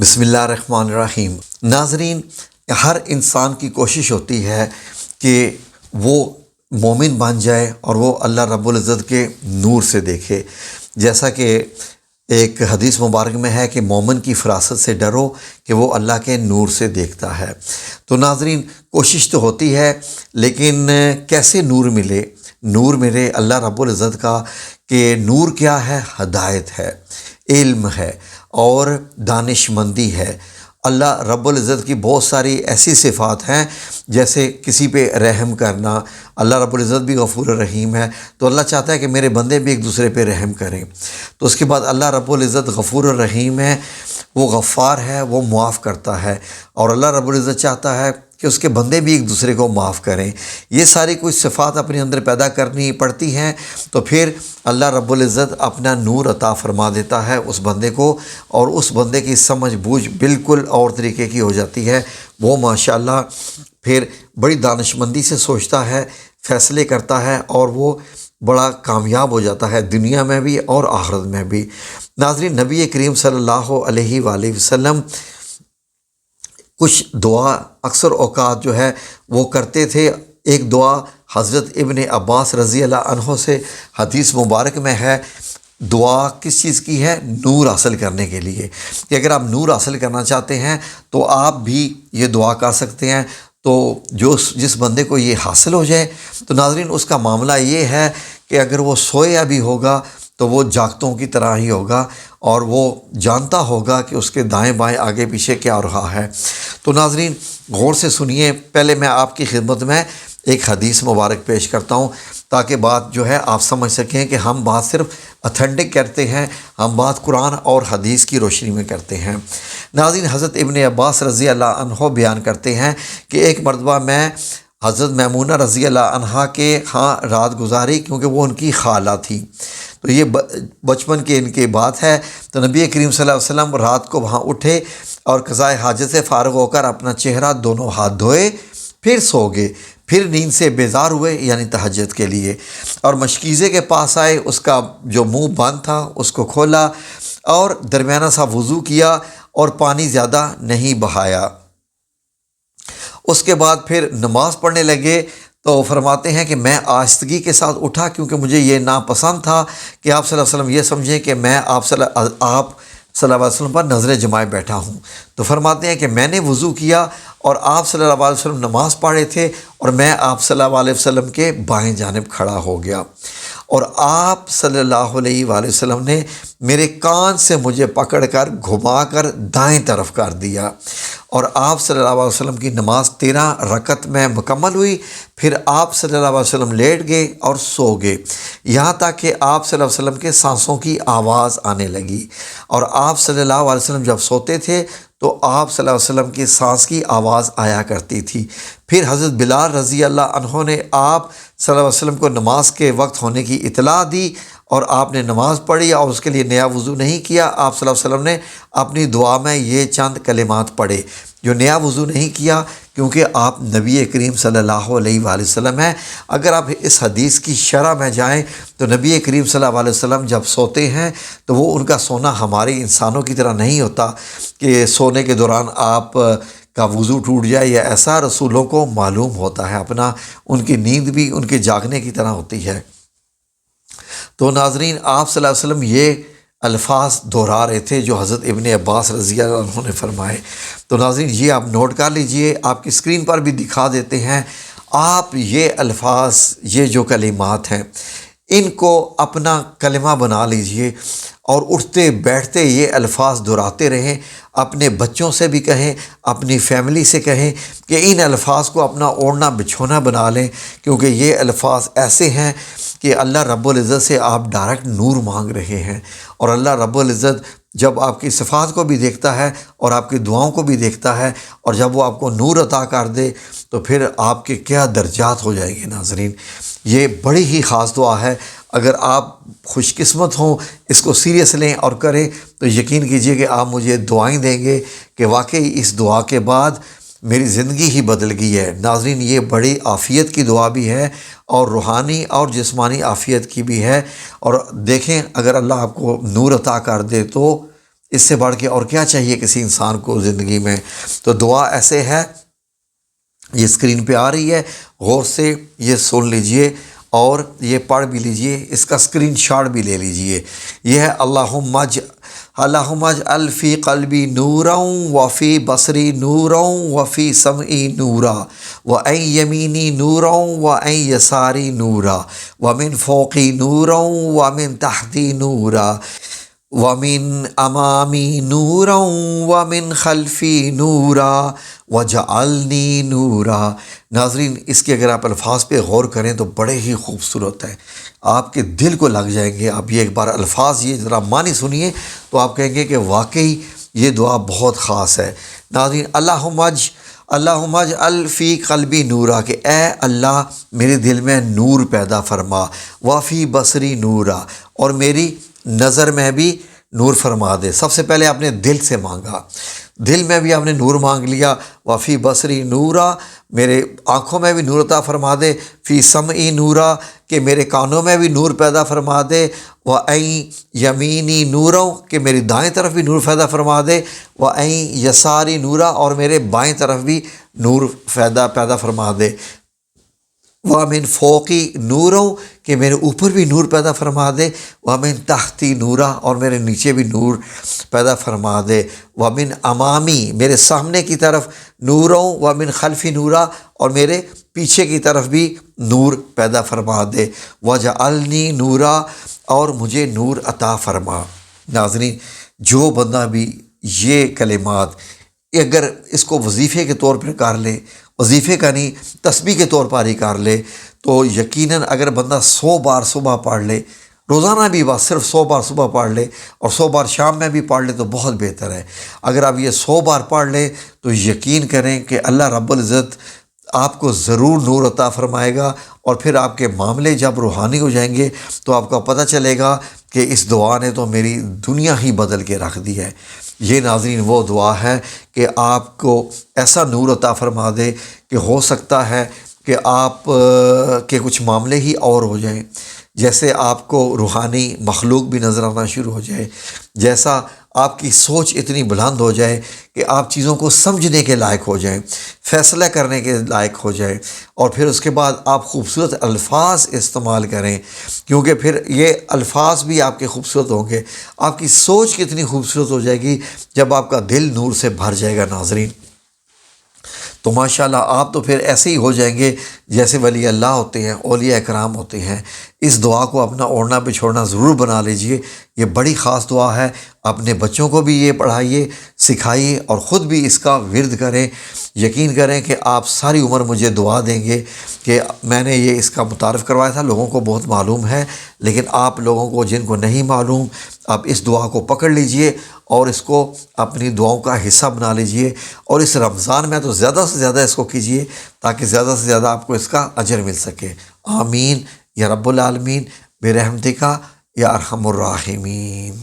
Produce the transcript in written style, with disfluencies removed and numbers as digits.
بسم اللہ الرحمن الرحیم۔ ناظرین، ہر انسان کی کوشش ہوتی ہے کہ وہ مومن بن جائے اور وہ اللہ رب العزت کے نور سے دیکھے، جیسا کہ ایک حدیث مبارک میں ہے کہ مومن کی فراست سے ڈرو کہ وہ اللہ کے نور سے دیکھتا ہے۔ تو ناظرین، کوشش تو ہوتی ہے، لیکن کیسے نور ملے؟ نور ملے اللہ رب العزت کا، کہ نور کیا ہے؟ ہدایت ہے، علم ہے اور دانش مندی ہے۔ اللہ رب العزت کی بہت ساری ایسی صفات ہیں، جیسے کسی پہ رحم کرنا۔ اللہ رب العزت بھی غفور الرحیم ہے، تو اللہ چاہتا ہے کہ میرے بندے بھی ایک دوسرے پہ رحم کریں۔ تو اس کے بعد اللہ رب العزت غفور الرحیم ہے، وہ غفار ہے، وہ معاف کرتا ہے، اور اللہ رب العزت چاہتا ہے کہ اس کے بندے بھی ایک دوسرے کو معاف کریں۔ یہ ساری کچھ صفات اپنے اندر پیدا کرنی پڑتی ہیں، تو پھر اللہ رب العزت اپنا نور عطا فرما دیتا ہے اس بندے کو، اور اس بندے کی سمجھ بوجھ بالکل اور طریقے کی ہو جاتی ہے۔ وہ ماشاءاللہ پھر بڑی دانشمندی سے سوچتا ہے، فیصلے کرتا ہے، اور وہ بڑا کامیاب ہو جاتا ہے، دنیا میں بھی اور آخرت میں بھی۔ ناظرین، نبی کریم صلی اللہ علیہ وآلہ وسلم کچھ دعا اکثر اوقات جو ہے وہ کرتے تھے۔ ایک دعا حضرت ابن عباس رضی اللہ عنہ سے حدیث مبارک میں ہے۔ دعا کس چیز کی ہے؟ نور حاصل کرنے کے لیے، کہ اگر آپ نور حاصل کرنا چاہتے ہیں تو آپ بھی یہ دعا کر سکتے ہیں۔ تو جس بندے کو یہ حاصل ہو جائے، تو ناظرین اس کا معاملہ یہ ہے کہ اگر وہ سویا بھی ہوگا تو وہ جاگتوں کی طرح ہی ہوگا، اور وہ جانتا ہوگا کہ اس کے دائیں بائیں آگے پیچھے کیا ہو رہا ہے۔ تو ناظرین غور سے سنیے، پہلے میں آپ کی خدمت میں ایک حدیث مبارک پیش کرتا ہوں، تاکہ بات جو ہے آپ سمجھ سکیں کہ ہم بات صرف اتھینٹک کرتے ہیں، ہم بات قرآن اور حدیث کی روشنی میں کرتے ہیں۔ ناظرین، حضرت ابن عباس رضی اللہ عنہ بیان کرتے ہیں کہ ایک مرتبہ میں حضرت میمونہ رضی اللہ عنہا کے ہاں رات گزاری، کیونکہ وہ ان کی خالہ تھی، تو یہ بچپن کی ان کی بات ہے۔ تو نبی کریم صلی اللہ علیہ وسلم رات کو وہاں اٹھے اور قضائے حاجت سے فارغ ہو کر اپنا چہرہ دونوں ہاتھ دھوئے، پھر سو گئے، پھر نیند سے بیدار ہوئے، یعنی تہجد کے لیے، اور مشکیزے کے پاس آئے، اس کا جو منہ بند تھا اس کو کھولا اور درمیانہ سا وضو کیا اور پانی زیادہ نہیں بہایا۔ اس کے بعد پھر نماز پڑھنے لگے۔ تو فرماتے ہیں کہ میں آہستگی کے ساتھ اٹھا، کیونکہ مجھے یہ ناپسند تھا کہ آپ صلی اللہ علیہ وسلم یہ سمجھیں کہ میں آپ صلی اللہ علیہ وسلم پر نظریں جمائے بیٹھا ہوں۔ تو فرماتے ہیں کہ میں نے وضو کیا اور آپ صلی اللہ علیہ وسلم نماز پڑھے تھے، اور میں آپ صلی اللہ علیہ وسلم کے بائیں جانب کھڑا ہو گیا، اور آپ صلی اللہ علیہ وآلہ وسلم نے میرے کان سے مجھے پکڑ کر گھما کر دائیں طرف کر دیا، اور آپ صلی اللہ علیہ وسلم کی نماز 13 رکعت میں مکمل ہوئی۔ پھر آپ صلی اللہ علیہ وسلم لیٹ گئے اور سو گئے، یہاں تک کہ آپ صلی اللہ علیہ وسلم کے سانسوں کی آواز آنے لگی، اور آپ صلی اللہ علیہ وسلم جب سوتے تھے تو آپ صلی اللہ علیہ وسلم کی سانس کی آواز آیا کرتی تھی۔ پھر حضرت بلال رضی اللہ عنہ نے آپ صلی اللہ علیہ وسلم کو نماز کے وقت ہونے کی اطلاع دی، اور آپ نے نماز پڑھی اور اس کے لیے نیا وضو نہیں کیا۔ آپ صلی اللہ علیہ وسلم نے اپنی دعا میں یہ چند کلمات پڑھے، جو نیا وضو نہیں کیا، کیونکہ آپ نبی کریم صلی اللہ علیہ وآلہ وسلم ہیں۔ اگر آپ اس حدیث کی شرح میں جائیں تو نبی کریم صلی اللہ علیہ وسلم جب سوتے ہیں تو وہ ان کا سونا ہمارے انسانوں کی طرح نہیں ہوتا کہ سونے کے دوران آپ کا وضو ٹوٹ جائے یا ایسا۔ رسولوں کو معلوم ہوتا ہے اپنا، ان کی نیند بھی ان کے جاگنے کی طرح ہوتی ہے۔ تو ناظرین، آپ صلی اللہ علیہ وسلم یہ الفاظ دہرا رہے تھے جو حضرت ابن عباس رضی اللہ عنہ نے فرمائے۔ تو ناظرین یہ آپ نوٹ کر لیجئے، آپ کی اسکرین پر بھی دکھا دیتے ہیں۔ آپ یہ الفاظ، یہ جو کلمات ہیں، ان کو اپنا کلمہ بنا لیجئے، اور اٹھتے بیٹھتے یہ الفاظ دہراتے رہیں۔ اپنے بچوں سے بھی کہیں، اپنی فیملی سے کہیں کہ ان الفاظ کو اپنا اوڑھنا بچھونا بنا لیں، کیونکہ یہ الفاظ ایسے ہیں کہ اللہ رب العزت سے آپ ڈائریکٹ نور مانگ رہے ہیں، اور اللہ رب العزت جب آپ کی صفات کو بھی دیکھتا ہے اور آپ کی دعاؤں کو بھی دیکھتا ہے، اور جب وہ آپ کو نور عطا کر دے تو پھر آپ کے کیا درجات ہو جائیں گے۔ ناظرین، یہ بڑی ہی خاص دعا ہے۔ اگر آپ خوش قسمت ہوں، اس کو سیریس لیں اور کریں، تو یقین کیجئے کہ آپ مجھے دعائیں دیں گے کہ واقعی اس دعا کے بعد میری زندگی ہی بدل گئی ہے۔ ناظرین، یہ بڑی عافیت کی دعا بھی ہے، اور روحانی اور جسمانی عافیت کی بھی ہے۔ اور دیکھیں، اگر اللہ آپ کو نور عطا کر دے تو اس سے بڑھ کے اور کیا چاہیے کسی انسان کو زندگی میں؟ تو دعا ایسے ہے، یہ اسکرین پہ آ رہی ہے، غور سے یہ سن لیجئے اور یہ پڑھ بھی لیجئے، اس کا اسکرین شاٹ بھی لے لیجئے۔ یہ ہے اللہم اجعل فی قلبی نورا وفی بصری نورا وفی سمعی نورا وعن یمینی نورا وعن یساری نورا ومن فوقی نورا ومن تحتی نورا ومن امامی نورا ومن خلفی نورا وجعلنی نورا۔ ناظرین، اس کے اگر آپ الفاظ پہ غور کریں تو بڑے ہی خوبصورت ہیں، آپ کے دل کو لگ جائیں گے۔ آپ یہ ایک بار الفاظ یہ ذرا معنی سنیے تو آپ کہیں گے کہ واقعی یہ دعا بہت خاص ہے۔ ناظرین، اللہم اجعل فی قلبی نورا، کہ اے اللہ میرے دل میں نور پیدا فرما، وفی بصری نورا، اور میری نظر میں بھی نور فرما دے۔ سب سے پہلے آپ نے دل سے مانگا، دل میں بھی آپ نے نور مانگ لیا۔ وفی بصری نورا، میرے آنکھوں میں بھی نور عطا فرما دے۔ فی سمعی نورا، کہ میرے کانوں میں بھی نور پیدا فرما دے۔ وعن یمینی نورا، کہ میری دائیں طرف بھی نور پیدا فرما دے۔ وعن یساری نورا، اور میرے بائیں طرف بھی نور پیدا فرما دے۔ وَمِن فوقی نورا، کہ میرے اوپر بھی نور پیدا فرما دے۔ وَمِن تحتی نورا، اور میرے نیچے بھی نور پیدا فرما دے۔ وَمِن امامی، میرے سامنے کی طرف نورا، وَمِن خلفی نورا، اور میرے پیچھے کی طرف بھی نور پیدا فرما دے۔ وَجَعَلْنِی نورا، اور مجھے نور عطا فرما۔ ناظرین، جو بندہ بھی یہ کلمات اگر اس کو وظیفے کے طور پر کر لے، وظیفے کا نہیں تسبیح کے طور پر ہی کر لے، تو یقیناً اگر بندہ 100 بار صبح پڑھ لے، روزانہ بھی بس صرف 100 بار صبح پڑھ لے اور 100 بار شام میں بھی پڑھ لے تو بہت بہتر ہے۔ اگر آپ یہ 100 بار پڑھ لیں تو یقین کریں کہ اللہ رب العزت آپ کو ضرور نور عطا فرمائے گا، اور پھر آپ کے معاملے جب روحانی ہو جائیں گے تو آپ کو پتہ چلے گا کہ اس دعا نے تو میری دنیا ہی بدل کے رکھ دی ہے۔ یہ ناظرین وہ دعا ہے کہ آپ کو ایسا نور عطا فرما دے کہ ہو سکتا ہے کہ آپ کے کچھ معاملے ہی اور ہو جائیں، جیسے آپ کو روحانی مخلوق بھی نظر آنا شروع ہو جائے، جیسا آپ کی سوچ اتنی بلند ہو جائے کہ آپ چیزوں کو سمجھنے کے لائق ہو جائیں، فیصلہ کرنے کے لائق ہو جائیں، اور پھر اس کے بعد آپ خوبصورت الفاظ استعمال کریں، کیونکہ پھر یہ الفاظ بھی آپ کے خوبصورت ہوں گے۔ آپ کی سوچ کتنی خوبصورت ہو جائے گی جب آپ کا دل نور سے بھر جائے گا ناظرین، تو ماشاءاللہ آپ تو پھر ایسے ہی ہو جائیں گے جیسے ولی اللہ ہوتے ہیں، اولیاء اکرام ہوتے ہیں۔ اس دعا کو اپنا اوڑھنا بچھوڑنا ضرور بنا لیجئے، یہ بڑی خاص دعا ہے۔ اپنے بچوں کو بھی یہ پڑھائیے، سکھائیے، اور خود بھی اس کا ورد کریں۔ یقین کریں کہ آپ ساری عمر مجھے دعا دیں گے کہ میں نے یہ اس کا متعارف کروایا تھا، لوگوں کو بہت معلوم ہے، لیکن آپ لوگوں کو جن کو نہیں معلوم، آپ اس دعا کو پکڑ لیجئے اور اس کو اپنی دعاؤں کا حصہ بنا لیجئے، اور اس رمضان میں تو زیادہ سے زیادہ اس کو کیجئے تاکہ زیادہ سے زیادہ آپ کو اس کا اجر مل سکے۔ آمین یا رب العالمین برحمتک یا ارحم الراحمین۔